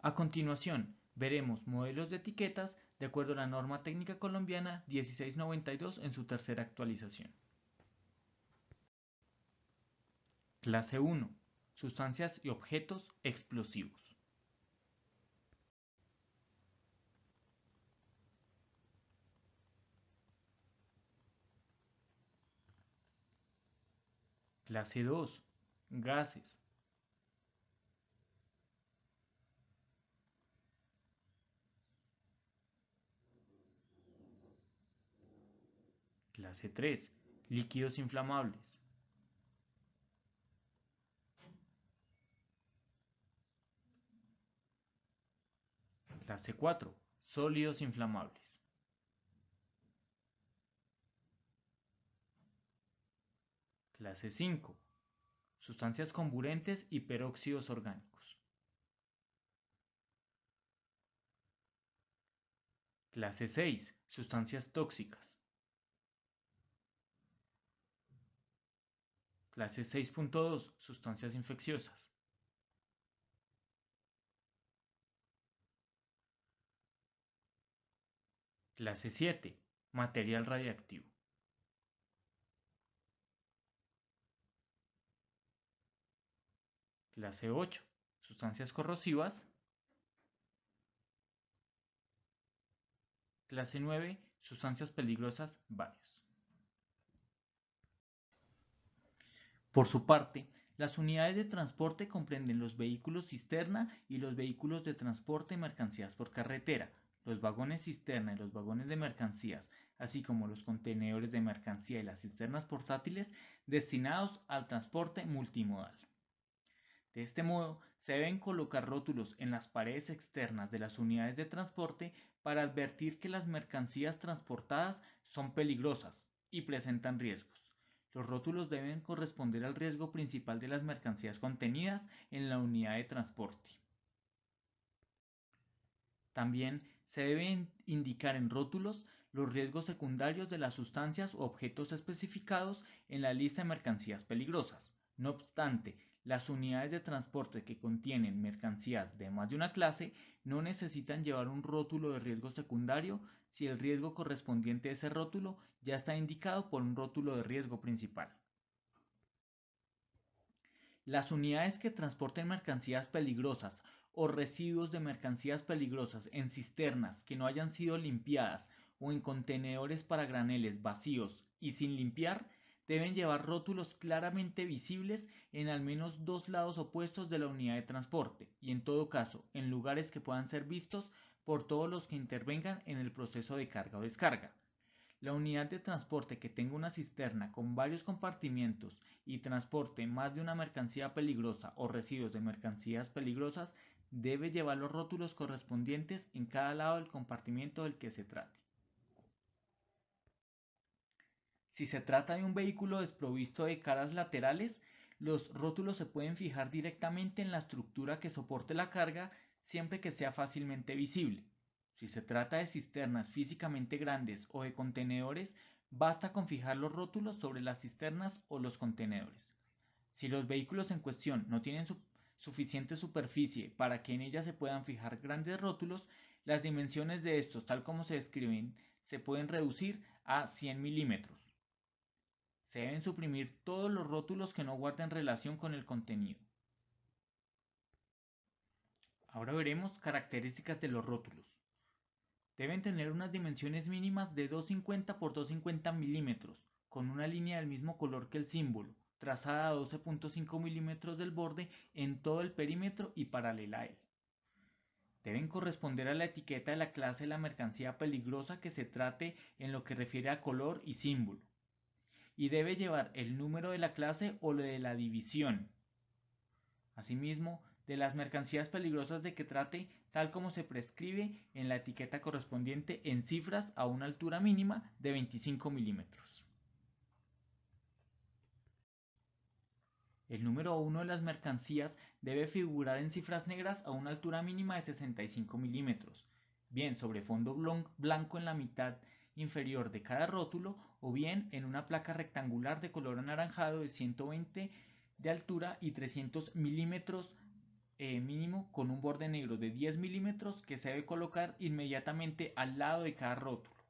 A continuación, veremos modelos de etiquetas de acuerdo a la norma técnica colombiana 1692 en su tercera actualización. Clase 1. Sustancias y objetos explosivos. Clase 2. Gases. Clase 3. Líquidos inflamables. Clase 4. Sólidos inflamables. Clase 5. Sustancias comburentes y peróxidos orgánicos. Clase 6. Sustancias tóxicas. Clase 6.2. Sustancias infecciosas. Clase 7. Material radiactivo. Clase 8. Sustancias corrosivas. Clase 9. Sustancias peligrosas varios. Por su parte, las unidades de transporte comprenden los vehículos cisterna y los vehículos de transporte de mercancías por carretera, los vagones cisterna y los vagones de mercancías, así como los contenedores de mercancía y las cisternas portátiles destinados al transporte multimodal. De este modo, se deben colocar rótulos en las paredes externas de las unidades de transporte para advertir que las mercancías transportadas son peligrosas y presentan riesgos. Los rótulos deben corresponder al riesgo principal de las mercancías contenidas en la unidad de transporte. También se deben indicar en rótulos los riesgos secundarios de las sustancias u objetos especificados en la lista de mercancías peligrosas. No obstante, las unidades de transporte que contienen mercancías de más de una clase no necesitan llevar un rótulo de riesgo secundario si el riesgo correspondiente a ese rótulo ya está indicado por un rótulo de riesgo principal. Las unidades que transporten mercancías peligrosas o residuos de mercancías peligrosas en cisternas que no hayan sido limpiadas o en contenedores para graneles vacíos y sin limpiar deben llevar rótulos claramente visibles en al menos dos lados opuestos de la unidad de transporte y en todo caso en lugares que puedan ser vistos por todos los que intervengan en el proceso de carga o descarga. La unidad de transporte que tenga una cisterna con varios compartimientos y transporte más de una mercancía peligrosa o residuos de mercancías peligrosas debe llevar los rótulos correspondientes en cada lado del compartimento del que se trate. Si se trata de un vehículo desprovisto de caras laterales, los rótulos se pueden fijar directamente en la estructura que soporte la carga siempre que sea fácilmente visible. Si se trata de cisternas físicamente grandes o de contenedores, basta con fijar los rótulos sobre las cisternas o los contenedores. Si los vehículos en cuestión no tienen suficiente superficie para que en ellas se puedan fijar grandes rótulos, las dimensiones de estos, tal como se describen, se pueden reducir a 100 milímetros. Se deben suprimir todos los rótulos que no guarden relación con el contenido. Ahora veremos características de los rótulos. Deben tener unas dimensiones mínimas de 250 por 250 milímetros, con una línea del mismo color que el símbolo, trazada a 12.5 milímetros del borde en todo el perímetro y paralela a él. Deben corresponder a la etiqueta de la clase de la mercancía peligrosa que se trate en lo que refiere a color y símbolo. Y debe llevar el número de la clase o de la división. Asimismo, de las mercancías peligrosas de que trate, tal como se prescribe en la etiqueta correspondiente en cifras a una altura mínima de 25 milímetros. El número 1 de las mercancías debe figurar en cifras negras a una altura mínima de 65 milímetros, bien sobre fondo blanco en la mitad inferior de cada rótulo o bien en una placa rectangular de color anaranjado de 120 de altura y 300 milímetros mínimo con un borde negro de 10 milímetros que se debe colocar inmediatamente al lado de cada rótulo.